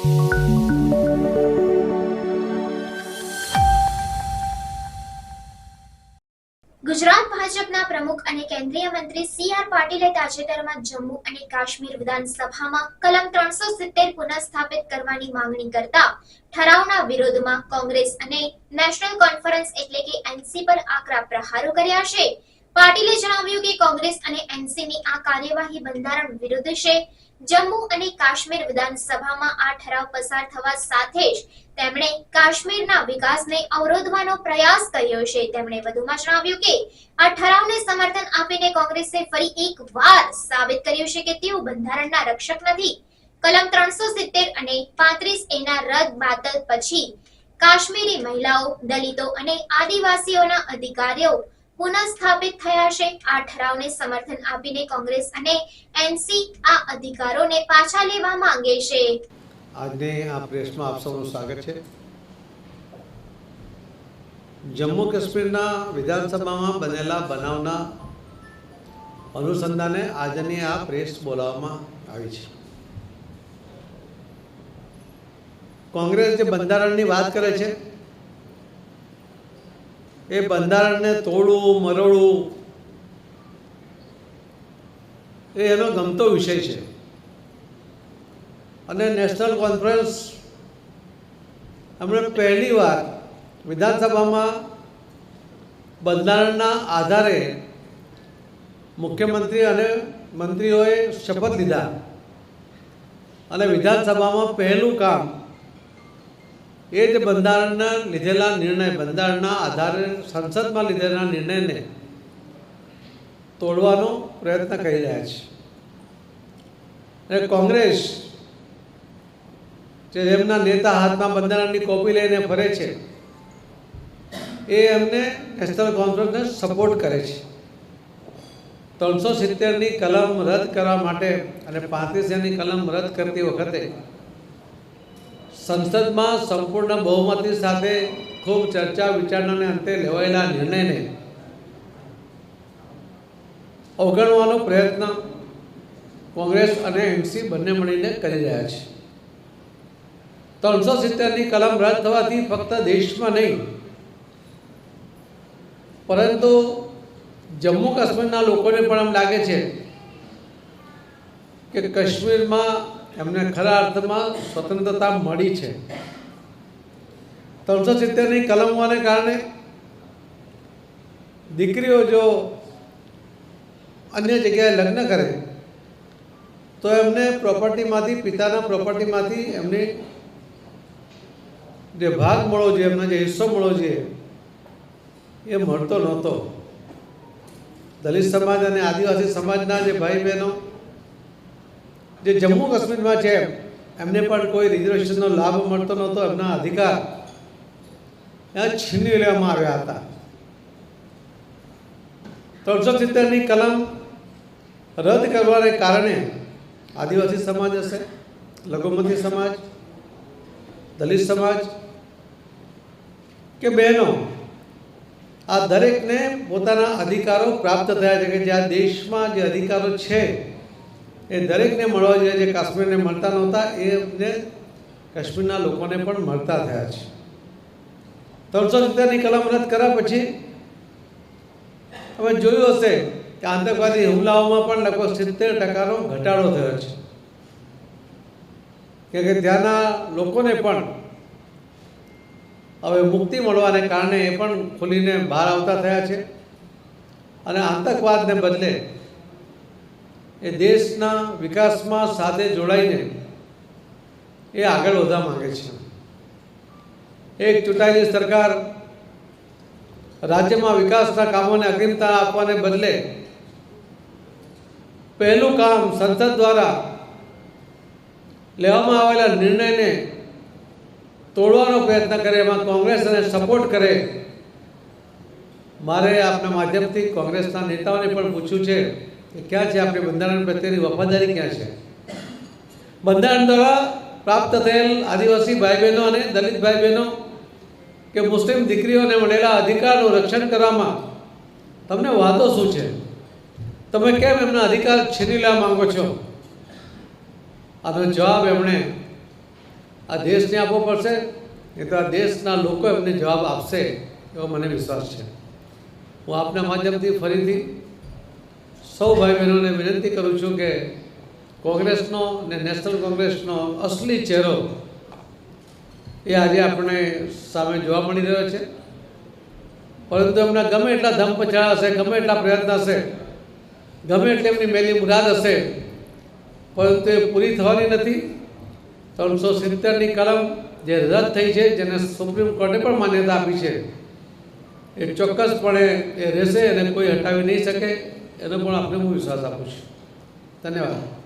ગુજરાત ભાજપના પ્રમુખ અને કેન્દ્રીય મંત્રી સી.આર. પાટીલે તાજેતરમાં જમ્મુ અને કાશ્મીર વિધાનસભામાં કલમ 370 પુનઃસ્થાપિત કરવાની માંગણી કરતા ઠરાવના વિરોધમાં કોંગ્રેસ અને નેશનલ કોન્ફરન્સ એટલે કે એનસી પર આકરા પ્રહારો કર્યા છે. પાટીલે જણાવ્યું કે કોંગ્રેસ અને એનસીની આ કાર્યવાહી બંધારણ વિરુદ્ધ છે. જમ્મુ અને કાશ્મીર વિધાનસભામાં આ ઠરાવ પસાર થવા સાથે જ તેમણે કાશ્મીરના વિકાસને અવરોધવાનો પ્રયાસ કર્યો છે. તેમણે વધુમાં જણાવ્યું કે આ ઠરાવને સમર્થન આપીને કોંગ્રેસે ફરી એકવાર સાબિત કર્યું છે કે તેઓ બંધારણના રક્ષક નથી. કલમ 370 અને 35A ના રદ બાતલ પછી કાશ્મીરી મહિલાઓ, દલિતો અને આદિવાસીઓના અધિકારો પુનઃસ્થાપિત થયા છે. આ ઠરાવને સમર્થન આપીને કોંગ્રેસ અને એનસી આ અધિકારોને પાછા લેવા માંગે છે. આજની આ પ્રેસમાં આપ સૌનું સ્વાગત છે. જમ્મુ કાશ્મીરના વિધાનસભામાં બનેલા બનાવના અનુસંધાને આજની આ પ્રેસ બોલાવવામાં આવી છે. કોંગ્રેસ જે બંધારણની વાત કરે છે એ બંધારણને તોડવું મરોડવું એ એનો ગમતો વિષય છે. અને નેશનલ કોન્ફરન્સ એમણે પહેલી વાર વિધાનસભામાં બંધારણના આધારે મુખ્યમંત્રી અને મંત્રીઓએ શપથ લીધા અને વિધાનસભામાં પહેલું કામ એ જ બંધારણના લીધેલા નિર્ણય, બંધારણના આધારે સંસદમાં લીધેલા નિર્ણયને તોડવાનો પ્રયત્ન કરી રહ્યા છે. અને કોંગ્રેસ જે એમના નેતા હાથમાં બંધારણની કોપી લઈને ફરે છે એ એમને નેશનલ કોન્ફરન્સને સપોર્ટ કરે છે. 370ની કલમ રદ કરવા માટે અને 35Aની કલમ રદ કરતી વખતે સંસદમાં સંપૂર્ણ બહુમતી સાથે ખૂબ ચર્ચા વિચારણાને અંતે લેવાયેલા નિર્ણયને અવગણવાનો પ્રયત્ન કોંગ્રેસ અને એનસી બંને મળીને કરી રહ્યા છે. 370ની કલમ રદ થવાથી ફક્ત દેશમાં નહીં પરંતુ જમ્મુ કાશ્મીરના લોકોને પણ એમ લાગે છે કે કાશ્મીરમાં એમને ખરા અર્થમાં સ્વતંત્રતા મળી છે. 370ની કલમ હોવાને કારણે દીકરીઓ જો અન્ય જગ્યાએ લગ્ન કરે તો એમને પ્રોપર્ટીમાંથી, પિતાના પ્રોપર્ટીમાંથી એમને જે ભાગ મળવો જોઈએ, એમને જે હિસ્સો મળવો જોઈએ એ મળતો નહોતો. દલિત સમાજ અને આદિવાસી સમાજના જે ભાઈ બહેનો જે જમ્મુ કાશ્મીરમાં છે એમને પણ કોઈ રિઝર્વેશનનો લાભ મળતો નહોતો. એમના અધિકાર છીનવી લેવામાં આવ્યા હતા. 370ની કલમ રદ કરવાને કારણે આદિવાસી સમાજ હશે, લઘુમતી સમાજ, દલિત સમાજ કે બહેનો, આ દરેકને પોતાના અધિકારો પ્રાપ્ત થયા છે કે જે આ દેશમાં જે અધિકારો છે એ દરેકને મળવા જોઈએ. જે કાશ્મીરને મળતા નહોતા એમને કાશ્મીરના લોકોને પણ મળતા થયા છે. 370ની કલમ રદ કર્યા પછી તમે જોયું હશે કે આતંકવાદી હુમલાઓમાં પણ લગભગ 70%નો ઘટાડો થયો છે કે ત્યાંના લોકોને પણ હવે મુક્તિ મળવાને કારણે એ પણ ખુલીને બહાર આવતા થયા છે. અને આતંકવાદને બદલે એ દેશના વિકાસમાં સાથે જોડાઈને એ આગળ વધવા માંગે છે. એક ચૂંટાયેલી સરકાર રાજ્યમાં વિકાસના કામોને અગ્રિમતા આપવાને બદલે પહેલું કામ સંસદ દ્વારા લેવામાં આવેલા નિર્ણયને તોડવાનો પ્રયત્ન કરે, એમાં કોંગ્રેસને સપોર્ટ કરે. મારે આપના માધ્યમથી કોંગ્રેસના નેતાઓને પણ પૂછ્યું છે કે ક્યાં છે આપણી બંધારણ પ્રત્યેની વફાદારી, ક્યાં છે? બંધારણ દ્વારા પ્રાપ્ત થયેલ આદિવાસી ભાઈ બહેનો અને દલિત ભાઈ બહેનો કે મુસ્લિમ દીકરીઓને મળેલા અધિકારનું રક્ષણ કરવામાં તમને વાંધો શું છે? તમે કેમ એમના અધિકાર છીની લેવા માંગો છો? આનો જવાબ એમણે આ દેશને આપવો પડશે, એ તો આ દેશના લોકો એમને જવાબ આપશે એવો મને વિશ્વાસ છે. હું આપના માધ્યમથી ફરીથી સૌ ભાઈ બહેનોને વિનંતી કરું છું કે કોંગ્રેસનો ને નેશનલ કોંગ્રેસનો અસલી ચહેરો એ આજે આપણે સામે જોવા મળી રહ્યો છે. પરંતુ એમના ગમે એટલા ધમપછાડા હશે, ગમે એટલા પ્રયત્ન હશે, ગમે એટલી એમની મેલી મુરાદ હશે, પરંતુ એ પૂરી થવાની નથી. 370ની કલમ જે રદ થઈ છે, જેને સુપ્રીમ કોર્ટે પણ માન્યતા આપી છે, એ ચોક્કસપણે એ રહેશે અને કોઈ હટાવી નહીં શકે, એનો પણ આપણે હું વિશ્વાસ આપું છું. ધન્યવાદ.